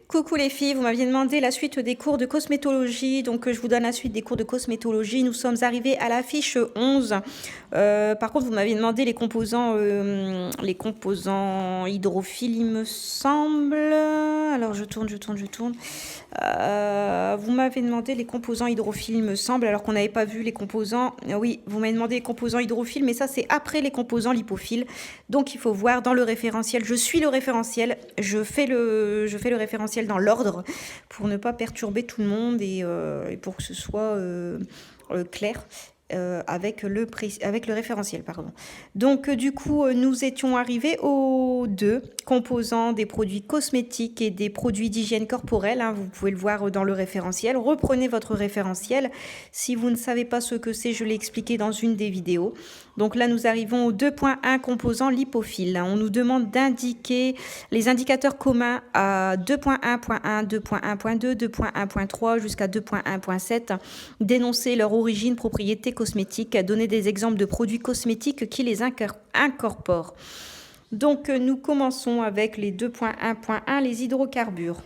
Coucou les filles, vous m'aviez demandé la suite des cours de cosmétologie, donc je vous donne la suite des cours de cosmétologie. Nous sommes arrivés à la fiche 11. Par contre, vous m'aviez demandé les composants hydrophiles, il me semble. Alors je tourne. Vous m'avez demandé les composants hydrophiles, il me semble, alors qu'on n'avait pas vu les composants. Oui, vous m'avez demandé les composants hydrophiles, mais ça c'est après les composants lipophiles. Donc il faut voir dans le référentiel. Je suis le référentiel, je fais le référentiel dans l'ordre pour ne pas perturber tout le monde et pour que ce soit clair. Avec le référentiel, pardon. Donc, du coup, nous étions arrivés aux deux composants des produits cosmétiques et des produits d'hygiène corporelle. Hein, vous pouvez le voir dans le référentiel. Reprenez votre référentiel. Si vous ne savez pas ce que c'est, je l'ai expliqué dans une des vidéos. Donc là, nous arrivons au 2.1 composant lipophile. On nous demande d'indiquer les indicateurs communs à 2.1.1, 2.1.2, 2.1.3 jusqu'à 2.1.7. Dénoncer leur origine, propriété cosmétique, donner des exemples de produits cosmétiques qui les incorporent. Donc, nous commençons avec les 2.1.1, les hydrocarbures.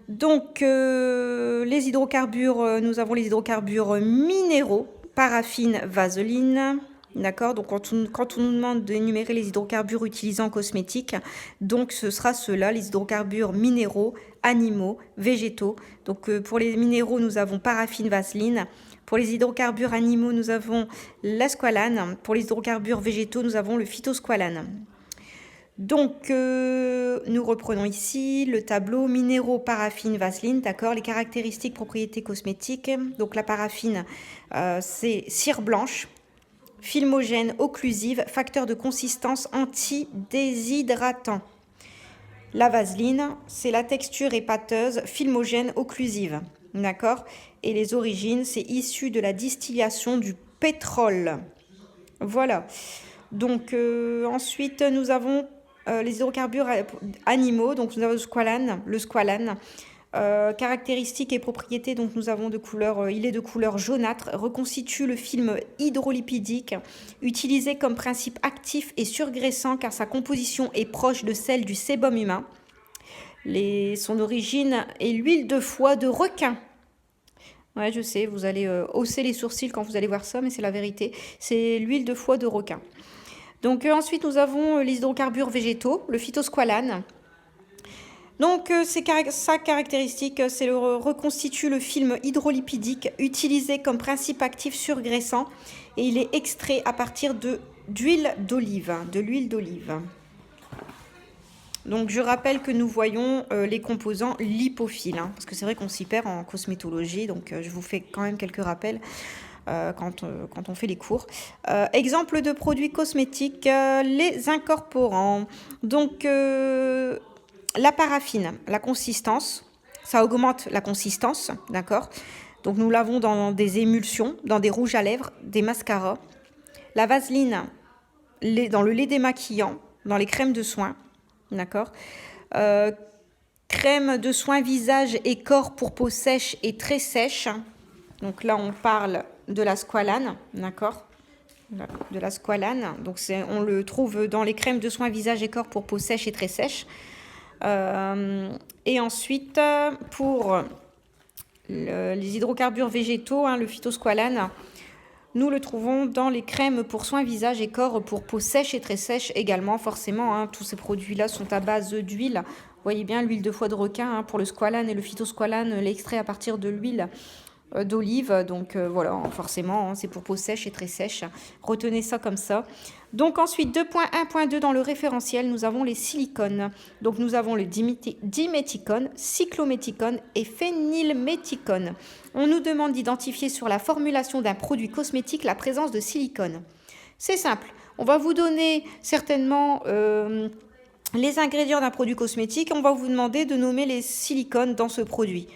Donc, les hydrocarbures, nous avons les hydrocarbures minéraux, paraffine, vaseline. D'accord, donc quand on nous demande d'énumérer les hydrocarbures utilisés en cosmétique, donc ce sera ceux-là, les hydrocarbures minéraux, animaux, végétaux. Donc pour les minéraux, nous avons paraffine, vaseline. Pour les hydrocarbures animaux, nous avons la squalane. Pour les hydrocarbures végétaux, nous avons le phytosqualane. Donc, nous reprenons ici le tableau minéraux, paraffine, vaseline, d'accord. Les caractéristiques, propriétés cosmétiques. Donc, la paraffine, c'est cire blanche, filmogène, occlusive, facteur de consistance, antidéshydratant. La vaseline, c'est la texture est pâteuse, filmogène, occlusive, d'accord. Et les origines, c'est issu de la distillation du pétrole. Voilà. Donc, ensuite, nous avons les hydrocarbures animaux, donc nous avons le squalane. Caractéristiques et propriétés, donc nous avons il est de couleur jaunâtre, reconstitue le film hydrolipidique, utilisé comme principe actif et surgraissant car sa composition est proche de celle du sébum humain. Son origine est l'huile de foie de requin. Ouais, je sais, vous allez hausser les sourcils quand vous allez voir ça, mais c'est la vérité. C'est l'huile de foie de requin. Donc ensuite, nous avons les hydrocarbures végétaux, le phytosqualane. Donc sa caractéristique, c'est reconstitue le film hydrolipidique utilisé comme principe actif surgraissant et il est extrait à partir de l'huile d'olive. Donc je rappelle que nous voyons les composants lipophiles, hein, parce que c'est vrai qu'on s'y perd en cosmétologie, donc je vous fais quand même quelques rappels. Quand on fait les cours. Exemple de produits cosmétiques, les incorporants. Donc, la paraffine, la consistance, ça augmente la consistance, d'accord. Donc, nous l'avons dans des émulsions, dans des rouges à lèvres, des mascaras. La vaseline, dans le lait démaquillant, dans les crèmes de soins, d'accord. Crème de soins visage et corps pour peau sèche et très sèche. Donc là, on parle de la squalane, d'accord, de la squalane. Donc on le trouve dans les crèmes de soins visage et corps pour peau sèche et très sèche. Et ensuite, pour les hydrocarbures végétaux, hein, le phytosqualane, nous le trouvons dans les crèmes pour soins visage et corps pour peau sèche et très sèche également, forcément. Hein, tous ces produits-là sont à base d'huile. Vous voyez bien l'huile de foie de requin, hein, pour le squalane et le phytosqualane, l'extrait à partir de l'huile d'olive, donc voilà, forcément, hein, c'est pour peau sèche et très sèche. Retenez ça comme ça. Donc ensuite, 2.1.2 dans le référentiel, nous avons les silicones. Donc nous avons le diméthicone, cyclométhicone et phénylméthicone. On nous demande d'identifier sur la formulation d'un produit cosmétique la présence de silicone. C'est simple, on va vous donner certainement les ingrédients d'un produit cosmétique, on va vous demander de nommer les silicones dans ce produit.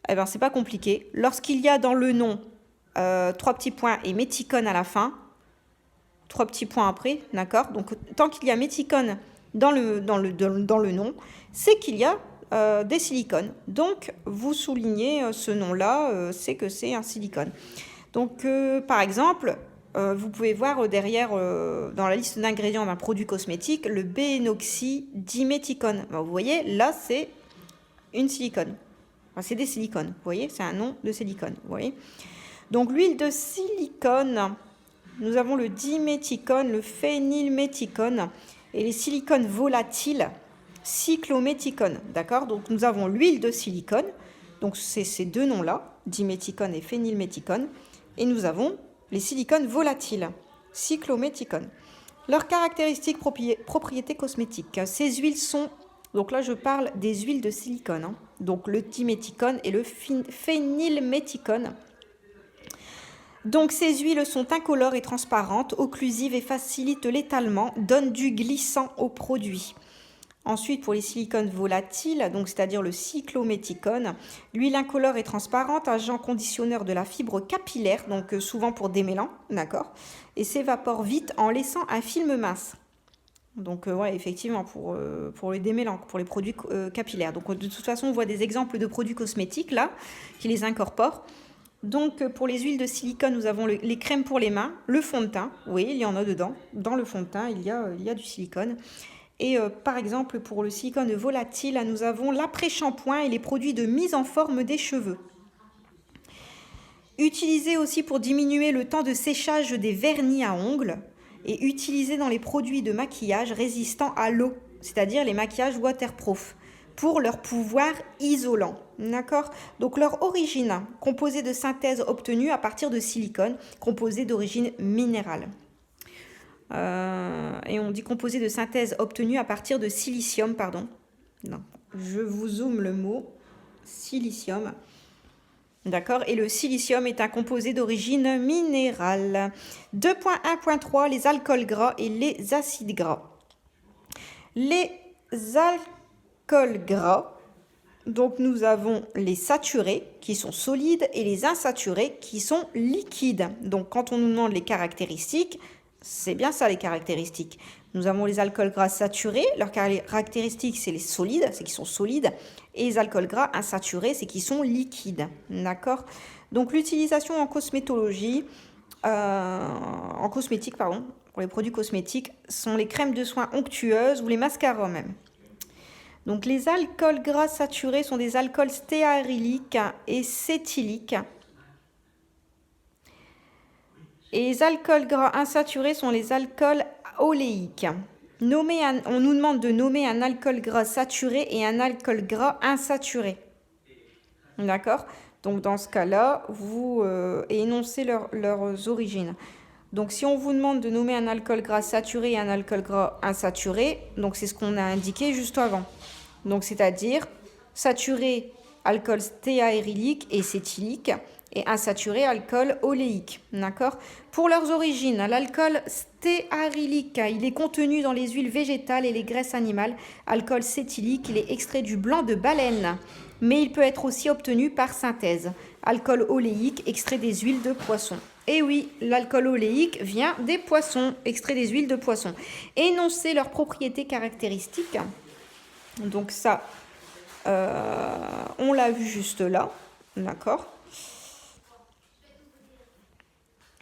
Eh bien, c'est pas compliqué. Lorsqu'il y a dans le nom 3 petits points et méthicone à la fin, 3 petits points après, d'accord. Donc, tant qu'il y a méthicone dans le nom, c'est qu'il y a des silicones. Donc, vous soulignez ce nom-là, c'est que c'est un silicone. Donc, par exemple, vous pouvez voir derrière, dans la liste d'ingrédients d'un produit cosmétique, le bénoxydiméthicone. Ben, vous voyez, là, c'est une silicone. Enfin, c'est des silicones, vous voyez, c'est un nom de silicone, vous voyez. Donc l'huile de silicone, nous avons le diméthicone, le phénylméthicone et les silicones volatiles, cyclométhicone, d'accord. Donc nous avons l'huile de silicone, donc c'est ces deux noms-là, diméthicone et phénylméthicone, et nous avons les silicones volatiles, cyclométhicone. Leurs caractéristiques, propriétés cosmétiques. Ces huiles sont, donc là je parle des huiles de silicone, hein, donc le diméthicone et le phénylméthicone. Donc ces huiles sont incolores et transparentes, occlusives et facilitent l'étalement, donnent du glissant au produit. Ensuite, pour les silicones volatiles, donc c'est-à-dire le cyclométhicone, l'huile incolore et transparente, agent conditionneur de la fibre capillaire, donc souvent pour démêlant, d'accord, et s'évapore vite en laissant un film mince. Donc ouais, effectivement, pour les démêlants, pour les produits capillaires. Donc de toute façon, on voit des exemples de produits cosmétiques là, qui les incorporent. Donc pour les huiles de silicone, nous avons les crèmes pour les mains, le fond de teint, oui, il y en a dedans. Dans le fond de teint, il y a du silicone. Et par exemple, pour le silicone volatile, nous avons l'après-shampoing et les produits de mise en forme des cheveux. Utilisé aussi pour diminuer le temps de séchage des vernis à ongles et utilisé dans les produits de maquillage résistants à l'eau, c'est-à-dire les maquillages waterproof, pour leur pouvoir isolant. D'accord? Donc leur origine, composée de synthèse obtenue à partir de silicone, composé d'origine minérale. Et on dit composé de synthèse obtenue à partir de silicium, pardon. Non, je vous zoome le mot, silicium. D'accord? Et le silicium est un composé d'origine minérale. 2.1.3, les alcools gras et les acides gras. Les alcools gras, donc nous avons les saturés qui sont solides et les insaturés qui sont liquides. Donc quand on nous demande les caractéristiques, c'est bien ça les caractéristiques. Nous avons les alcools gras saturés, leurs caractéristiques c'est les solides, c'est qu'ils sont solides, et les alcools gras insaturés, c'est qu'ils sont liquides. D'accord? Donc l'utilisation en cosmétologie, en cosmétique pardon, pour les produits cosmétiques, sont les crèmes de soins onctueuses ou les mascaras même. Donc les alcools gras saturés sont des alcools stéaryliques et cétyliques. Et les alcools gras insaturés sont les alcools oléiques. On nous demande de nommer un alcool gras saturé et un alcool gras insaturé. D'accord? Donc dans ce cas-là, vous énoncez leurs origines. Donc si on vous demande de nommer un alcool gras saturé et un alcool gras insaturé, donc c'est ce qu'on a indiqué juste avant. Donc c'est-à-dire saturé, alcool stéarylique et cétylique, et insaturé, alcool oléique. D'accord? Pour leurs origines, l'alcool stéarylique, il est contenu dans les huiles végétales et les graisses animales. Alcool cétylique, il est extrait du blanc de baleine, mais il peut être aussi obtenu par synthèse. Alcool oléique, extrait des huiles de poisson. Et oui, l'alcool oléique vient des poissons, extrait des huiles de poisson. Énoncer leurs propriétés caractéristiques. Donc ça, on l'a vu juste là, d'accord.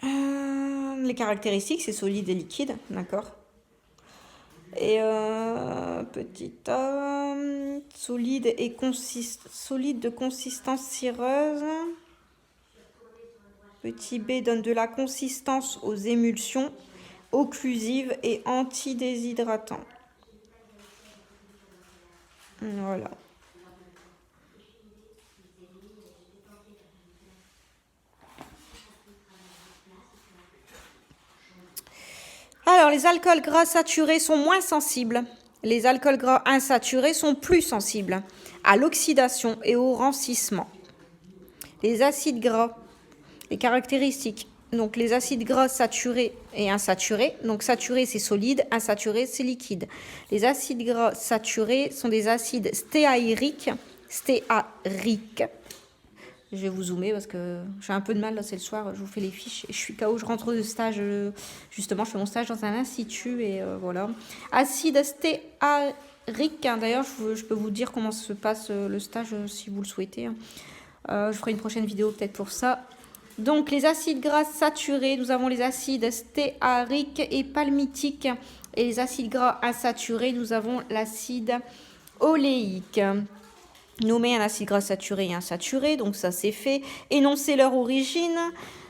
Les caractéristiques, c'est solide et liquide, d'accord. Et solide et solide de consistance cireuse. Petit b donne de la consistance aux émulsions, occlusives et antidéshydratants. Voilà. Alors, les alcools gras saturés sont moins sensibles. Les alcools gras insaturés sont plus sensibles à l'oxydation et au rancissement. Les acides gras, les caractéristiques. Donc, les acides gras saturés et insaturés. Donc, saturé, c'est solide. Insaturé, c'est liquide. Les acides gras saturés sont des acides stéaryliques. Je vais vous zoomer parce que j'ai un peu de mal, là c'est le soir, je vous fais les fiches. Je suis KO, je rentre de stage, justement je fais mon stage dans un institut et voilà. Acide stéarique, hein, d'ailleurs je peux vous dire comment se passe le stage si vous le souhaitez. Je ferai une prochaine vidéo peut-être pour ça. Donc les acides gras saturés, nous avons les acides stéariques et palmitiques. Et les acides gras insaturés, nous avons l'acide oléique. Nommer un acide gras saturé et insaturé, donc ça c'est fait. Énoncer leur origine.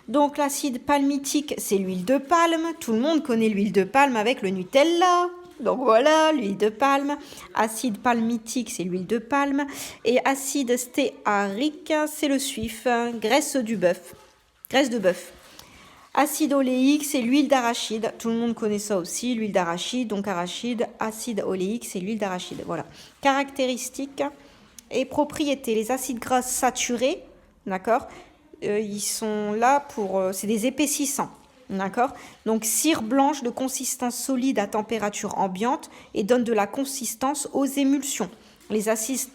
Donc l'acide palmitique, c'est l'huile de palme. Tout le monde connaît l'huile de palme avec le Nutella. Donc voilà, l'huile de palme. Acide palmitique, c'est l'huile de palme. Et acide stéarique, c'est le suif, graisse du bœuf. Graisse de bœuf. Acide oléique, c'est l'huile d'arachide. Tout le monde connaît ça aussi, l'huile d'arachide. Donc arachide, acide oléique, c'est l'huile d'arachide. Voilà. Caractéristiques et propriétés. Les acides gras saturés, d'accord, ils sont là pour... c'est des épaississants, d'accord. Donc cire blanche de consistance solide à température ambiante et donne de la consistance aux émulsions. Les acides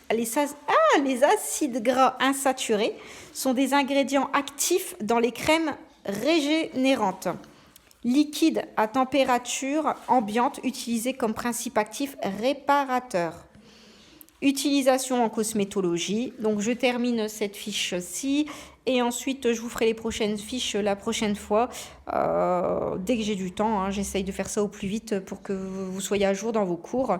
gras insaturés sont des ingrédients actifs dans les crèmes régénérantes. Liquide à température ambiante utilisé comme principe actif réparateur. Utilisation en cosmétologie. Donc je termine cette fiche-ci et ensuite je vous ferai les prochaines fiches la prochaine fois. Dès que j'ai du temps, hein, j'essaye de faire ça au plus vite pour que vous soyez à jour dans vos cours.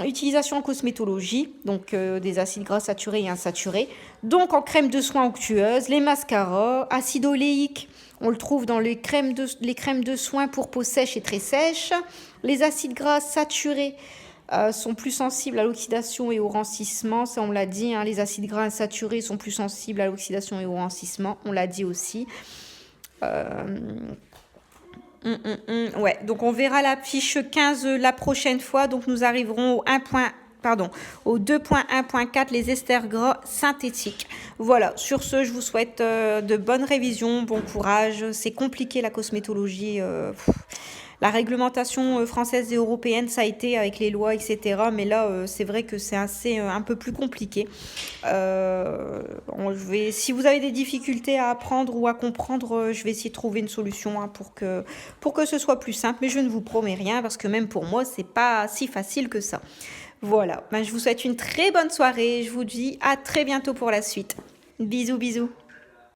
Utilisation en cosmétologie, donc des acides gras saturés et insaturés. Donc en crème de soins onctueuse, les mascaras, acide oléique, on le trouve dans les crèmes de soins pour peau sèche et très sèche. Les acides gras saturés sont plus sensibles à l'oxydation et au rancissement, ça on l'a dit, hein, les acides gras insaturés sont plus sensibles à l'oxydation et au rancissement, on l'a dit aussi. Ouais, donc on verra la fiche 15 la prochaine fois, donc nous arriverons au 2.1.4, les esters gras synthétiques. Voilà, sur ce, je vous souhaite de bonnes révisions, bon courage, c'est compliqué la cosmétologie. La réglementation française et européenne, ça a été avec les lois, etc. Mais là, c'est vrai que c'est un peu plus compliqué. Si vous avez des difficultés à apprendre ou à comprendre, je vais essayer de trouver une solution hein, pour que ce soit plus simple. Mais je ne vous promets rien parce que même pour moi, c'est pas si facile que ça. Voilà, je vous souhaite une très bonne soirée. Je vous dis à très bientôt pour la suite. Bisous, bisous.